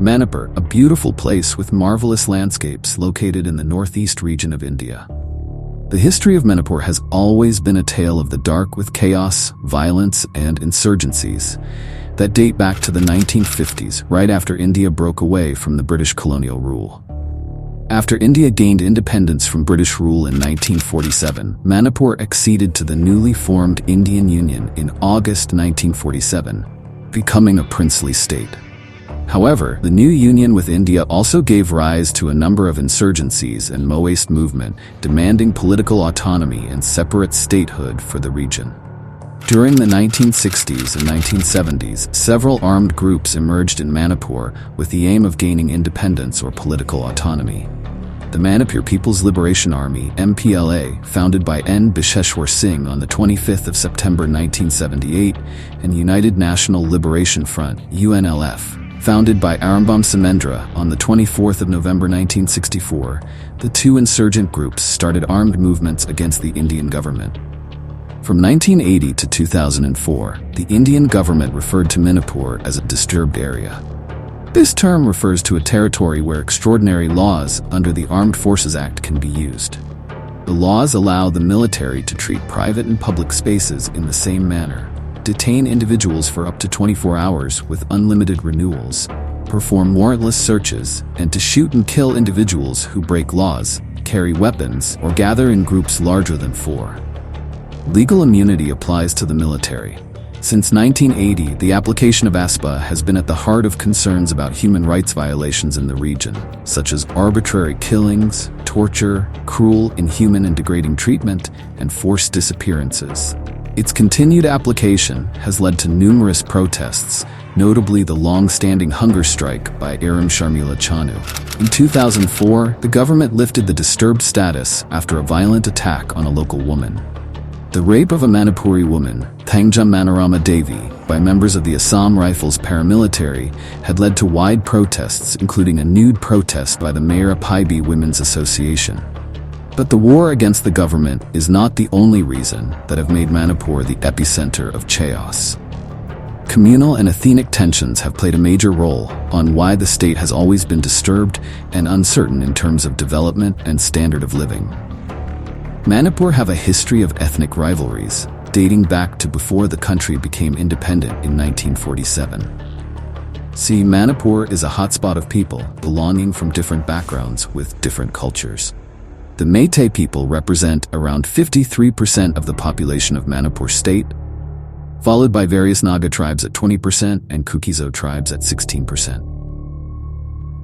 Manipur, a beautiful place with marvelous landscapes located in the northeast region of India. The history of Manipur has always been a tale of the dark with chaos, violence, and insurgencies that date back to the 1950s, right after India broke away from the British colonial rule. After India gained independence from British rule in 1947, Manipur acceded to the newly formed Indian Union in August 1947, becoming a princely state. However, the new union with India also gave rise to a number of insurgencies and Maoist movement demanding political autonomy and separate statehood for the region. During the 1960s and 1970s, several armed groups emerged in Manipur with the aim of gaining independence or political autonomy. The Manipur People's Liberation Army (MPLA), founded by N. Bisheshwar Singh on the 25th of September 1978, and United National Liberation Front (UNLF), founded by Arambam Samendra on the 24th of November 1964, the two insurgent groups started armed movements against the Indian government. From 1980 to 2004, the Indian government referred to Manipur as a disturbed area. This term refers to a territory where extraordinary laws under the Armed Forces Act can be used. The laws allow the military to treat private and public spaces in the same manner, detain individuals for up to 24 hours with unlimited renewals, perform warrantless searches, and to shoot and kill individuals who break laws, carry weapons, or gather in groups larger than 4. Legal immunity applies to the military. Since 1980, the application of ASPA has been at the heart of concerns about human rights violations in the region, such as arbitrary killings, torture, cruel, inhuman and degrading treatment, and forced disappearances. Its continued application has led to numerous protests, notably the long-standing hunger strike by Aram Sharmila Chanu. In 2004, the government lifted the disturbed status after a violent attack on a local woman. The rape of a Manipuri woman, Thangjam Manorama Devi, by members of the Assam Rifles paramilitary had led to wide protests, including a nude protest by the Mayra Paibi Women's Association. But the war against the government is not the only reason that have made Manipur the epicenter of chaos. Communal and ethnic tensions have played a major role on why the state has always been disturbed and uncertain in terms of development and standard of living. Manipur have a history of ethnic rivalries, dating back to before the country became independent in 1947. See, Manipur is a hotspot of people belonging from different backgrounds with different cultures. The Meitei people represent around 53% of the population of Manipur state, followed by various Naga tribes at 20% and Kuki-Zo tribes at 16%.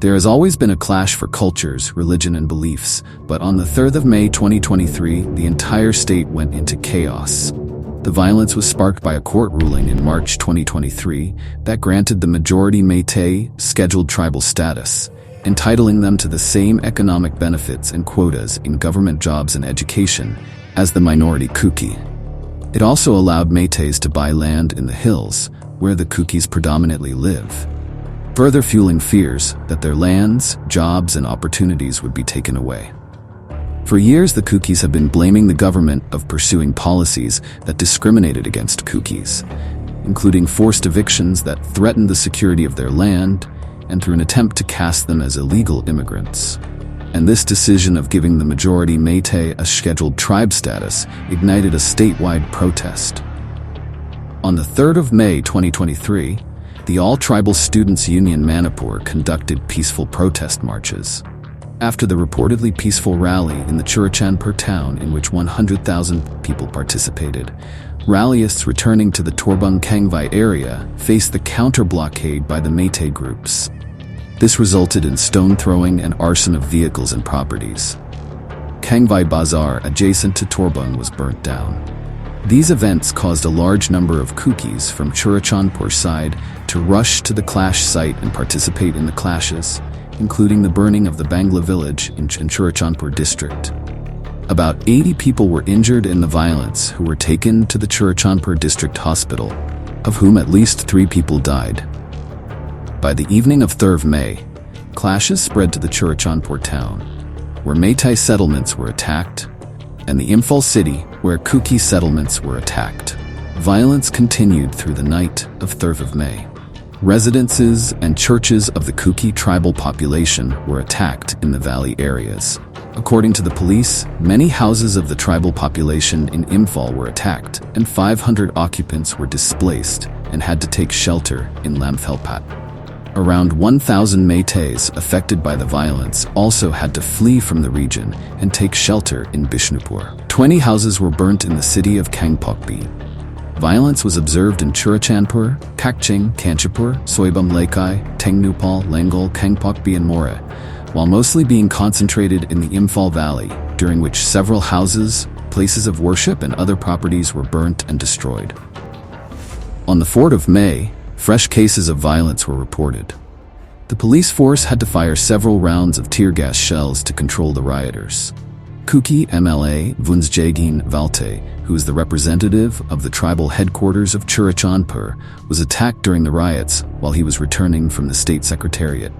There has always been a clash for cultures, religion, and beliefs, but on the 3rd of May 2023, the entire state went into chaos. The violence was sparked by a court ruling in March 2023 that granted the majority Meitei scheduled tribal status, entitling them to the same economic benefits and quotas in government jobs and education as the minority Kuki. It also allowed Meiteis to buy land in the hills, where the Kukis predominantly live, further fueling fears that their lands, jobs, and opportunities would be taken away. For years, the Kukis have been blaming the government of pursuing policies that discriminated against Kukis, including forced evictions that threatened the security of their land, and through an attempt to cast them as illegal immigrants. And this decision of giving the majority Meitei a scheduled tribe status ignited a statewide protest. On the 3rd of May 2023, the All-Tribal Students' Union Manipur conducted peaceful protest marches. After the reportedly peaceful rally in the Churachandpur town in which 100,000 people participated, rallyists returning to the Torbung Kangvai area faced the counter-blockade by the Meitei groups. This resulted in stone throwing and arson of vehicles and properties. Kangvai Bazaar adjacent to Torbung was burnt down. These events caused a large number of Kukis from Churachandpur side to rush to the clash site and participate in the clashes, including the burning of the Bangla village in Churachandpur district. About 80 people were injured in the violence who were taken to the Churachandpur district hospital, of whom at least 3 people died. By the evening of 3rd of May, clashes spread to the Churachandpur town, where Meitei settlements were attacked, and the Imphal city, where Kuki settlements were attacked. Violence continued through the night of 3rd of May. Residences and churches of the Kuki tribal population were attacked in the valley areas. According to the police, many houses of the tribal population in Imphal were attacked, and 500 occupants were displaced and had to take shelter in Lamthelpat. Around 1,000 Meiteis affected by the violence also had to flee from the region and take shelter in Bishnupur. 20 houses were burnt in the city of Kangpokpi. Violence was observed in Churachandpur, Kakching, Kanchipur, Soibam Laikai, Tengnupal, Langol, Kangpokpi and More, while mostly being concentrated in the Imphal Valley, during which several houses, places of worship and other properties were burnt and destroyed. On the 4th of May, fresh cases of violence were reported. The police force had to fire several rounds of tear gas shells to control the rioters. Kuki MLA Vunsjagin Valte, who is the representative of the tribal headquarters of Churachandpur, was attacked during the riots while he was returning from the state secretariat.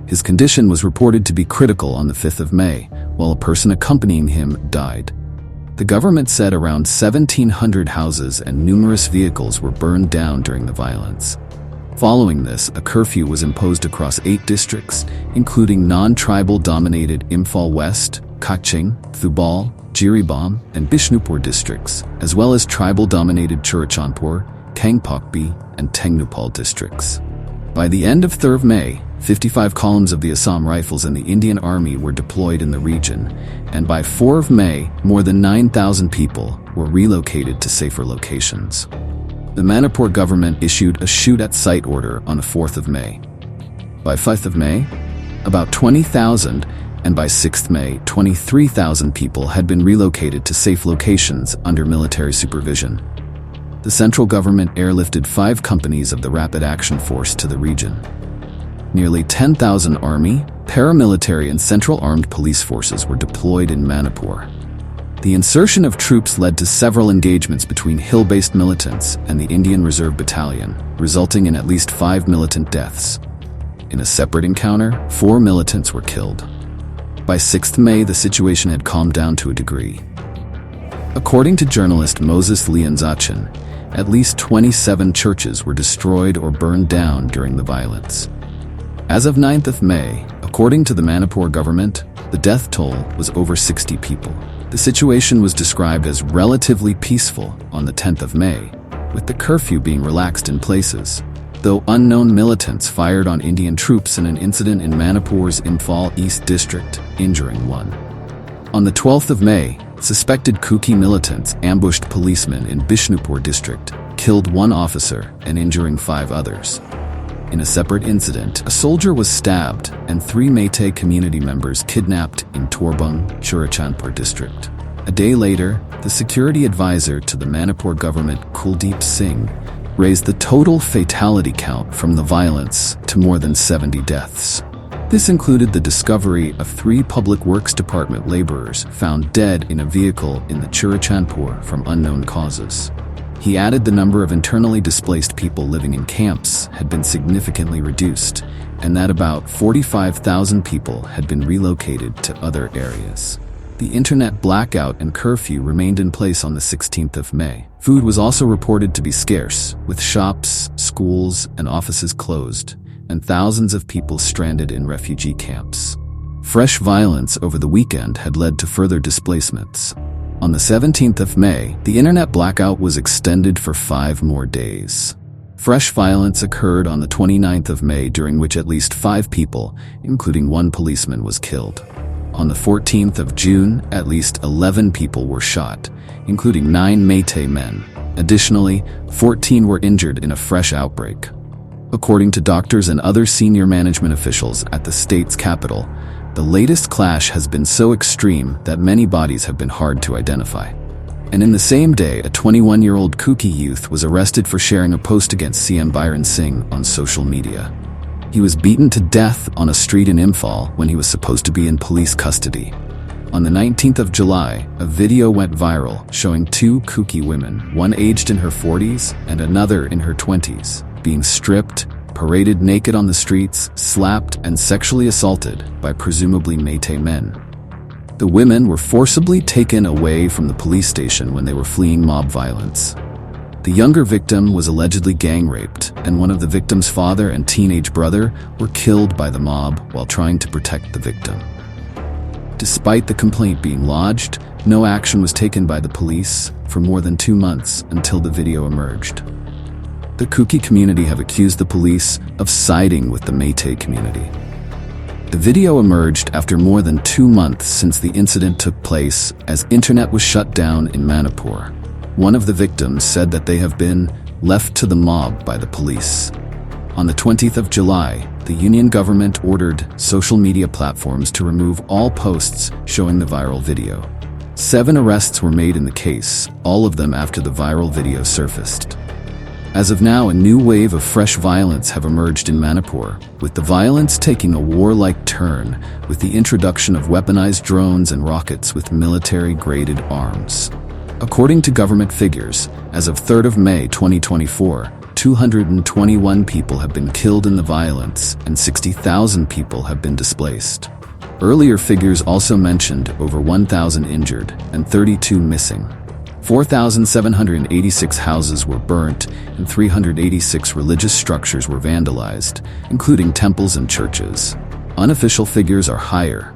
His condition was reported to be critical on the 5th of May, while a person accompanying him died. The government said around 1,700 houses and numerous vehicles were burned down during the violence. Following this, a curfew was imposed across 8 districts, including non-tribal dominated Imphal West, Kaching, Thubal, Jiribam, and Bishnupur districts, as well as tribal-dominated Churachandpur, Kangpokpi, and Tengnupal districts. By the end of 3rd May, 55 columns of the Assam Rifles and the Indian Army were deployed in the region, and by 4th May, more than 9,000 people were relocated to safer locations. The Manipur government issued a shoot-at-sight order on the 4th of May. By 5th of May, about 20,000, and by 6th May, 23,000 people had been relocated to safe locations under military supervision. The central government airlifted 5 companies of the Rapid Action Force to the region. Nearly 10,000 army, paramilitary and central armed police forces were deployed in Manipur. The insertion of troops led to several engagements between hill-based militants and the Indian Reserve Battalion, resulting in at least 5 militant deaths. In a separate encounter, 4 militants were killed. By 6th May, the situation had calmed down to a degree. According to journalist Moses Lianzachin, at least 27 churches were destroyed or burned down during the violence. As of 9th of May, according to the Manipur government, the death toll was over 60 people. The situation was described as relatively peaceful on the 10th of May, with the curfew being relaxed in places, though unknown militants fired on Indian troops in an incident in Manipur's Imphal East district, injuring 1. On the 12th of May, suspected Kuki militants ambushed policemen in Bishnupur district, killed 1 officer and injuring 5 others. In a separate incident, a soldier was stabbed and 3 Meitei community members kidnapped in Torbung, Churachandpur district. A day later, the security advisor to the Manipur government, Kuldeep Singh, raised the total fatality count from the violence to more than 70 deaths. This included the discovery of 3 Public Works Department laborers found dead in a vehicle in the Churachandpur from unknown causes. He added the number of internally displaced people living in camps had been significantly reduced, and that about 45,000 people had been relocated to other areas. The internet blackout and curfew remained in place on the 16th of May. Food was also reported to be scarce, with shops, schools, and offices closed, and thousands of people stranded in refugee camps. Fresh violence over the weekend had led to further displacements. On the 17th of May, the internet blackout was extended for 5 more days. Fresh violence occurred on the 29th of May, during which at least 5 people, including 1 policeman, was killed. On the 14th of June, at least 11 people were shot, including 9 Meitei men. Additionally, 14 were injured in a fresh outbreak. According to doctors and other senior management officials at the state's capital, the latest clash has been so extreme that many bodies have been hard to identify. And in the same day, a 21-year-old Kuki youth was arrested for sharing a post against CM Biren Singh on social media. He was beaten to death on a street in Imphal when he was supposed to be in police custody. On the 19th of July, a video went viral showing 2 Kuki women, one aged in her 40s and another in her 20s, being stripped, paraded naked on the streets, slapped, and sexually assaulted by presumably Meitei men. The women were forcibly taken away from the police station when they were fleeing mob violence. The younger victim was allegedly gang-raped, and one of the victim's father and teenage brother were killed by the mob while trying to protect the victim. Despite the complaint being lodged, no action was taken by the police for more than 2 months until the video emerged. The Kuki community have accused the police of siding with the Métis community. The video emerged after more than 2 months since the incident took place, as internet was shut down in Manipur. One of the victims said that they have been left to the mob by the police. On the 20th of July, the Union government ordered social media platforms to remove all posts showing the viral video. 7 arrests were made in the case, all of them after the viral video surfaced. As of now, a new wave of fresh violence have emerged in Manipur, with the violence taking a warlike turn with the introduction of weaponized drones and rockets with military-graded arms. According to government figures, as of 3rd of May 2024, 221 people have been killed in the violence and 60,000 people have been displaced. Earlier figures also mentioned over 1,000 injured and 32 missing. 4,786 houses were burnt and 386 religious structures were vandalized, including temples and churches. Unofficial figures are higher,